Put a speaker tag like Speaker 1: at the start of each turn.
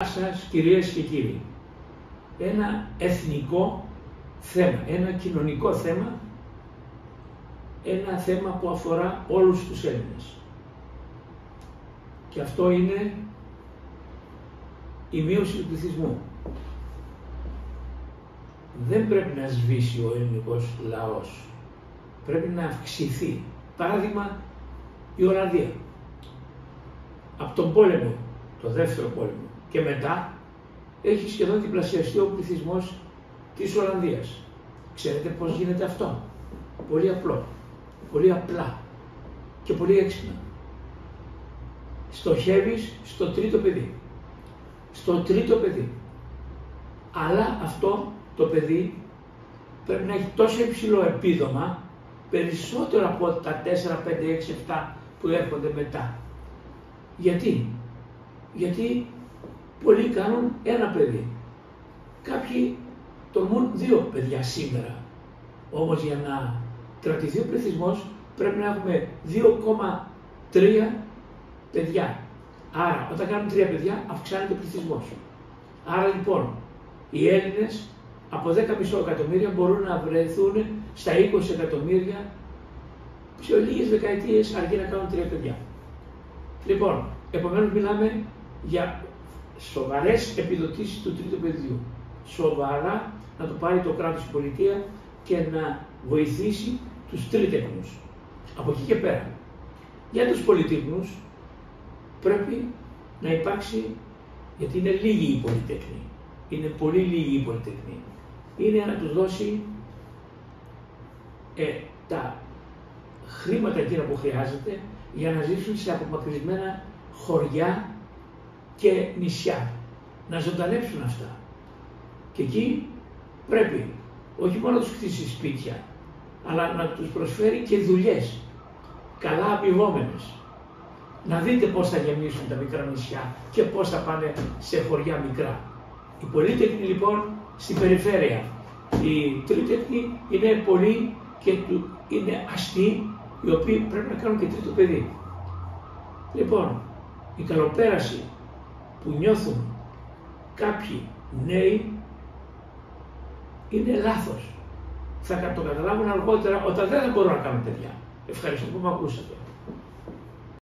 Speaker 1: Σας, κυρίες και κύριοι, ένα εθνικό θέμα, ένα κοινωνικό θέμα, ένα θέμα που αφορά όλους τους Έλληνες. Και αυτό είναι η μείωση του πληθυσμού. Δεν πρέπει να σβήσει ο ελληνικός λαός. Πρέπει να αυξηθεί. Παράδειγμα, η Ολλανδία. Από τον πόλεμο, το δεύτερο πόλεμο και μετά, έχει σχεδόν διπλασιαστεί ο πληθυσμός της Ολλανδίας. Ξέρετε πώς γίνεται αυτό? Πολύ απλό, πολύ απλά και πολύ έξυπνα. Στοχεύεις στο τρίτο παιδί. Στο τρίτο παιδί. Αλλά αυτό το παιδί πρέπει να έχει τόσο υψηλό επίδομα, περισσότερο από τα 4, 5, 6, 7 που έρχονται μετά. Γιατί? Γιατί πολλοί κάνουν ένα παιδί. Κάποιοι τολμούν 2 παιδιά σήμερα. Όμως για να κρατηθεί ο πληθυσμός πρέπει να έχουμε 2,3 παιδιά. Άρα όταν κάνουν 3 παιδιά αυξάνεται ο πληθυσμός. Άρα λοιπόν οι Έλληνες από 10,5 εκατομμύρια μπορούν να βρεθούν στα 20 εκατομμύρια σε λίγες δεκαετίες αρκεί να κάνουν 3 παιδιά. Λοιπόν, επομένως μιλάμε για σοβαρές επιδοτήσεις του τρίτου παιδιού. Σοβαρά να το πάρει το κράτος, η πολιτεία και να βοηθήσει τους τρίτεκνους. Από εκεί και πέρα. Για τους πολυτέκνους πρέπει να υπάρξει, γιατί είναι λίγοι οι πολυτέκνοι, είναι πολύ λίγοι οι πολυτέκνοι, είναι να τους δώσει τα χρήματα εκείνα που χρειάζεται για να ζήσουν σε απομακρυσμένα χωριά και νησιά. Να ζωντανέψουν αυτά. Και εκεί πρέπει όχι μόνο να τους χτίσει σπίτια, αλλά να τους προσφέρει και δουλειές, καλά αμοιβόμενες. Να δείτε πώς θα γεμίσουν τα μικρά νησιά και πώς θα πάνε σε χωριά μικρά. Οι πολύτεκνοι λοιπόν στην περιφέρεια. Οι τρίτεκνοι είναι πολλοί και είναι αστεί, οι οποίοι πρέπει να κάνουν και τρίτο παιδί. Λοιπόν, η καλοπέραση που νιώθουν κάποιοι νέοι είναι λάθος. Θα το καταλάβουν αργότερα όταν δεν θα μπορούν να κάνουν παιδιά. Ευχαριστώ που με ακούσατε.